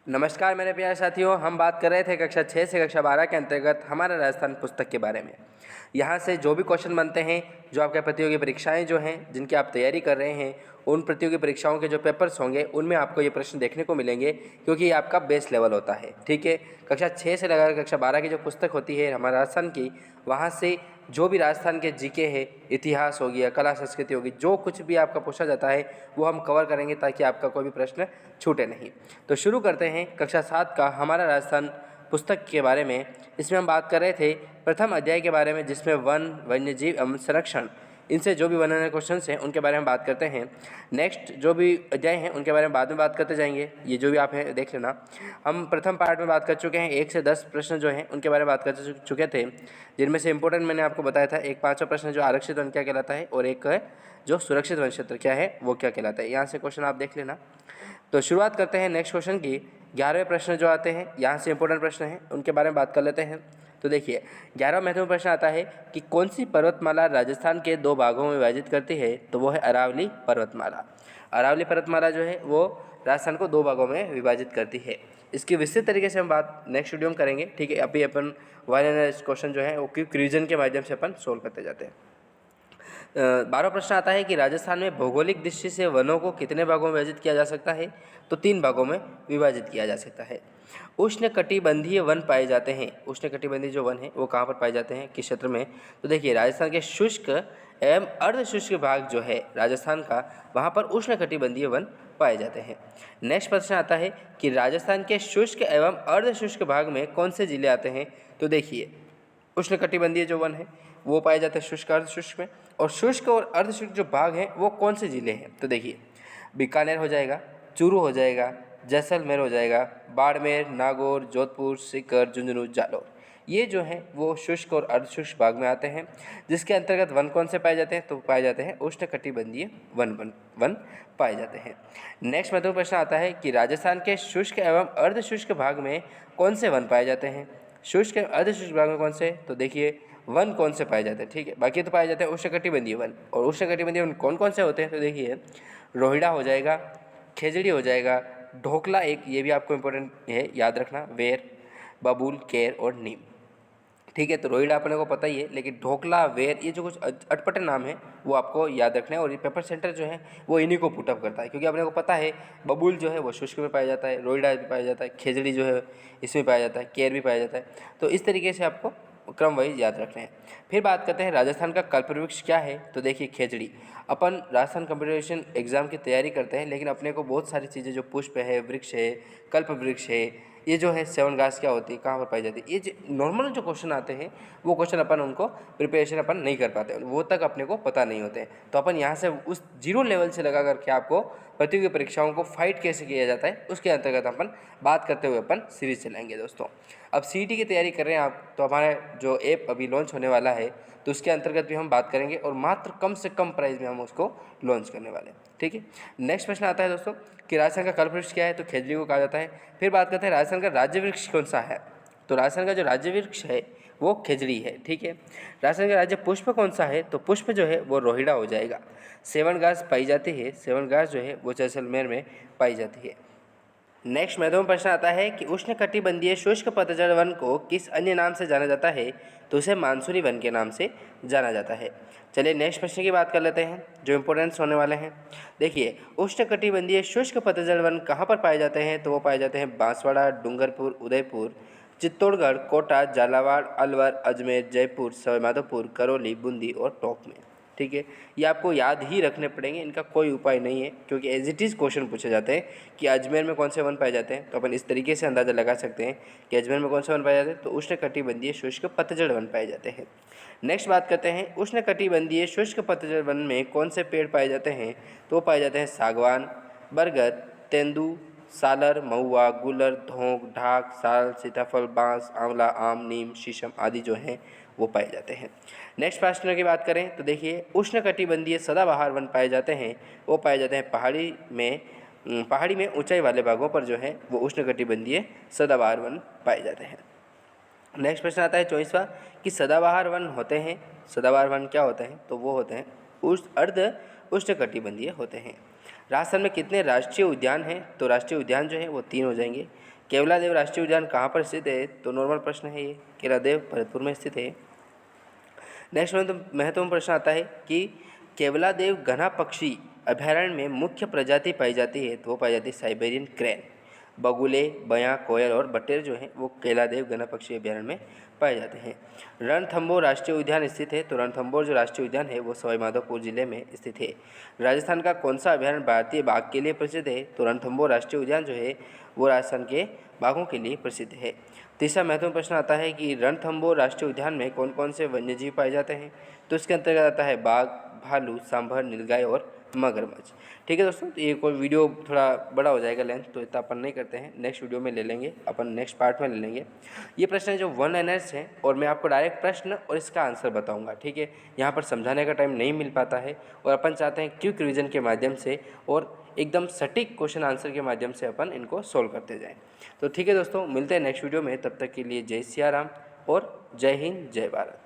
नमस्कार मेरे प्यारे साथियों, हम बात कर रहे थे कक्षा 6 से कक्षा 12 के अंतर्गत हमारा राजस्थान पुस्तक के बारे में। यहाँ से जो भी क्वेश्चन बनते हैं, जो आपके प्रतियोगी परीक्षाएं जो हैं जिनकी आप तैयारी कर रहे हैं, उन प्रतियोगी परीक्षाओं के जो पेपर्स होंगे उनमें आपको ये प्रश्न देखने को मिलेंगे, क्योंकि ये आपका बेस लेवल होता है। ठीक है, कक्षा 6 से लेकर कक्षा 12 की जो पुस्तक होती है हमारे राजस्थान की, वहाँ से जो भी राजस्थान के जीके है, इतिहास हो गया, कला संस्कृति होगी, जो कुछ भी आपका पूछा जाता है वो हम कवर करेंगे ताकि आपका कोई भी प्रश्न छूटे नहीं। तो शुरू करते हैं कक्षा 7 का हमारा राजस्थान पुस्तक के बारे में। इसमें हम बात कर रहे थे प्रथम अध्याय के बारे में, जिसमें वन, वन्यजीव एवं संरक्षण, इनसे जो भी बनने क्वेश्चन हैं उनके बारे में बात करते हैं। नेक्स्ट जो भी अध्याय हैं उनके बारे में बाद में बात करते जाएंगे, ये जो भी आप हैं देख लेना। हम प्रथम पार्ट में बात कर चुके हैं, 1 से 10 प्रश्न जो हैं उनके बारे में बात कर चुके थे, जिनमें से इंपॉर्टेंट मैंने आपको बताया था। एक 5वां प्रश्न जो आरक्षित वन क्या कहलाता है, और एक है जो सुरक्षित वन क्षेत्र क्या है वो क्या कहलाता है। यहाँ से क्वेश्चन आप देख लेना। तो शुरुआत करते हैं नेक्स्ट क्वेश्चन की। 11वें प्रश्न जो आते हैं, यहाँ से इंपॉर्टेंट प्रश्न हैं, उनके बारे में बात कर लेते हैं। तो देखिए 11वां महत्वपूर्ण प्रश्न आता है कि कौन सी पर्वतमाला राजस्थान के 2 भागों में विभाजित करती है, तो वो है अरावली पर्वतमाला। अरावली पर्वतमाला जो है वो राजस्थान को 2 भागों में विभाजित करती है। इसकी विस्तृत तरीके से हम बात नेक्स्ट वीडियो में करेंगे। ठीक है, अभी अपन वाइनर क्वेश्चन जो है वो क्विक रिवीजन के माध्यम से अपन सोल्व करते जाते हैं। 12वां प्रश्न आता है कि राजस्थान में भौगोलिक दृष्टि से वनों को कितने भागों में विभाजित किया जा सकता है, तो 3 भागों में विभाजित किया जा सकता है। उष्णकटिबंधीय वन पाए जाते हैं। उष्णकटिबंधीय जो वन है वो कहाँ पर पाए जाते हैं, किस क्षेत्र में, तो देखिए राजस्थान के शुष्क एवं अर्धशुष्क भाग जो है राजस्थान का, वहाँ पर उष्णकटिबंधीय वन पाए जाते हैं। नेक्स्ट प्रश्न आता है कि राजस्थान के शुष्क एवं अर्धशुष्क भाग में कौन से जिले आते हैं, तो देखिए उष्णकटिबंधीय जो वन है वो पाए जाते हैं शुष्क अर्धशुष्क में, और शुष्क और अर्धशुष्क जो भाग हैं वो कौन से जिले हैं, तो देखिए बीकानेर हो जाएगा, चूरू हो जाएगा, जैसलमेर हो जाएगा, बाड़मेर, नागौर, जोधपुर, सीकर, झुंझुनू, जालौर, ये जो हैं वो शुष्क और अर्धशुष्क भाग में आते हैं। जिसके अंतर्गत वन कौन से पाए जाते हैं, तो पाए जाते हैं उष्णकटिबंधीय वन पाए जाते हैं। नेक्स्ट महत्वपूर्ण प्रश्न आता है कि राजस्थान के शुष्क एवं अर्धशुष्क भाग में कौन से वन पाए जाते हैं। शुष्क एवं अर्धशुष्क भाग में कौन से, तो देखिए वन कौन से पाए जाते हैं, ठीक है, बाकी तो पाए जाते हैं उष्णकटिबंधीय वन। और उष्णकटिबंधीय वन कौन कौन से होते हैं, तो देखिए रोहिड़ा हो जाएगा, खेजड़ी हो जाएगा, ढोकला एक, ये भी आपको इंपॉर्टेंट है याद रखना, वेर, बबूल, केर और नीम। ठीक है, तो रोहिड़ा अपने को पता ही है, लेकिन ढोकला, वेर, ये जो कुछ अटपटे नाम है वो आपको याद रखना है। और ये पेपर सेंटर जो है वो इन्हीं को पुटअप करता है, क्योंकि अपने को पता है बबूल जो है वो शुष्क में पाया जाता है, रोहिड़ा भी पाया जाता है, खेजड़ी जो है इसमें पाया जाता है, केर भी पाया जाता है। तो इस तरीके से आपको क्रम वाइज याद रखने हैं। फिर बात करते हैं राजस्थान का कल्पवृक्ष क्या है, तो देखिए खेजड़ी। अपन राजस्थान कंपटीशन एग्जाम की तैयारी करते हैं, लेकिन अपने को बहुत सारी चीज़ें जो पुष्प है, वृक्ष है, कल्प वृक्ष है, ये जो है सेवन घास क्या होती है, कहाँ पर पाई जाती है, ये जो नॉर्मल जो क्वेश्चन आते हैं वो क्वेश्चन अपन उनको प्रिपरेशन अपन नहीं कर पाते, वो तक अपने को पता नहीं होते हैं। तो अपन यहाँ से उस जीरो लेवल से लगा करके आपको प्रतियोगी परीक्षाओं को फाइट कैसे किया जाता है उसके अंतर्गत अपन बात करते हुए अपन सीरीज चलाएंगे दोस्तों। अब सीईटी की तैयारी कर रहे हैं आप, तो हमारे जो ऐप अभी लॉन्च होने वाला है तो उसके अंतर्गत भी हम बात करेंगे, और मात्र कम से कम प्राइस में हम उसको लॉन्च करने वाले हैं। ठीक है, नेक्स्ट प्रश्न आता है दोस्तों कि राजस्थान का कल्पवृक्ष क्या है, तो खेजड़ी को कहा जाता है। फिर बात करते हैं राजस्थान का राज्य वृक्ष कौन सा है, तो राजस्थान का जो राज्य वृक्ष है वो खेजड़ी है। ठीक है, राजस्थान का राज्य पुष्प कौन सा है, तो पुष्प जो है वो रोहिड़ा हो जाएगा। सेवन घास पाई जाती है, सेवन घास जो है वो जैसलमेर में पाई जाती है। नेक्स्ट महत्वपूर्ण प्रश्न आता है कि उष्णकटिबंधीय शुष्क पतझड़ वन को किस अन्य नाम से जाना जाता है, तो उसे मानसूनी वन के नाम से जाना जाता है। चलिए नेक्स्ट प्रश्न की बात कर लेते हैं जो इंपॉर्टेंट्स होने वाले हैं। देखिए उष्णकटिबंधीय शुष्क पतझड़ वन कहाँ पर पाए जाते हैं, तो वो पाए जाते हैं बांसवाड़ा, डूंगरपुर, उदयपुर, चित्तौड़गढ़, कोटा, झालावाड़, अलवर, अजमेर, जयपुर, सवाईमाधोपुर, करौली, बूंदी और टोंक में। ठीक है, ये आपको याद ही रखने पड़ेंगे, इनका कोई उपाय नहीं है, क्योंकि एज इट इज़ क्वेश्चन पूछे जाते हैं कि अजमेर में कौन से वन पाए जाते हैं, तो अपन इस तरीके से अंदाज़ा लगा सकते हैं कि अजमेर में कौन से वन पाए जाते हैं, तो उष्णकटिबंधीय शुष्क पतझड़ वन पाए जाते हैं। नेक्स्ट बात करते हैं उष्णकटिबंधीय शुष्क पतझड़ वन में कौन से पेड़ पाए जाते हैं, तो पाए जाते हैं सागवान, बरगद, तेंदू, सालर, महुआ, गुलर, धोंक, ढाक, साल, सीताफल, बांस, आंवला, आम, नीम, शीशम आदि जो हैं वो पाए जाते हैं। नेक्स्ट प्रश्न की बात करें तो देखिए उष्णकटिबंधीय सदाबहार वन पाए जाते हैं, वो पाए जाते हैं पहाड़ी में ऊंचाई वाले भागों पर जो है वो उष्णकटिबंधीय सदाबहार वन पाए जाते हैं। नेक्स्ट प्रश्न आता है 24वां कि सदाबहार वन होते हैं, सदाबहार वन क्या होते हैं, तो वो होते हैं अर्ध उष्णकटिबंधीय होते हैं। राजस्थान में कितने राष्ट्रीय उद्यान हैं, तो राष्ट्रीय उद्यान जो है वो 3 हो जाएंगे। केवलादेव राष्ट्रीय उद्यान कहाँ पर स्थित है? तो नॉर्मल प्रश्न है ये, केवलादेव भरतपुर में स्थित है। नेक्स्ट महत्वपूर्ण प्रश्न आता है कि केवलादेव घना पक्षी अभयारण्य में मुख्य प्रजाति पाई जाती है, तो वो पाई जाती है साइबेरियन क्रेन। बगुले, बयां, कोयल और बटेर जो हैं वो केवलादेव घना पक्षी अभयारण्य में पाए जाते हैं। रणथंभौर राष्ट्रीय उद्यान स्थित है, तो रणथंभौर जो राष्ट्रीय उद्यान है वो सवाई माधोपुर जिले में स्थित है। राजस्थान का कौन सा अभयारण्य भारतीय बाघ के लिए प्रसिद्ध है? तो रणथंभौर राष्ट्रीय उद्यान जो है वो राजस्थान के बाघों के लिए प्रसिद्ध है। तीसरा महत्वपूर्ण प्रश्न आता है कि रणथंभौर राष्ट्रीय उद्यान में कौन कौन से वन्यजीव पाए जाते हैं? तो इसके अंतर्गत आता है बाघ, भालू, सांभर, नीलगाय और मगरमच्छ। ठीक है दोस्तों, तो ये कोई वीडियो थोड़ा बड़ा हो जाएगा लेंथ, तो इतना अपन नहीं करते हैं, नेक्स्ट वीडियो में ले लेंगे अपन, नेक्स्ट पार्ट में ले लेंगे। ये प्रश्न जो 1 लाइनर्स हैं और मैं आपको डायरेक्ट प्रश्न और इसका आंसर बताऊंगा। ठीक है, यहाँ पर समझाने का टाइम नहीं मिल पाता है और अपन चाहते हैं क्विक रिवीजन के माध्यम से और एकदम सटीक क्वेश्चन आंसर के माध्यम से अपन इनको सोल्व करते जाएँ। तो ठीक है दोस्तों, मिलते हैं नेक्स्ट वीडियो में, तब तक के लिए जय सिया राम और जय हिंद, जय भारत।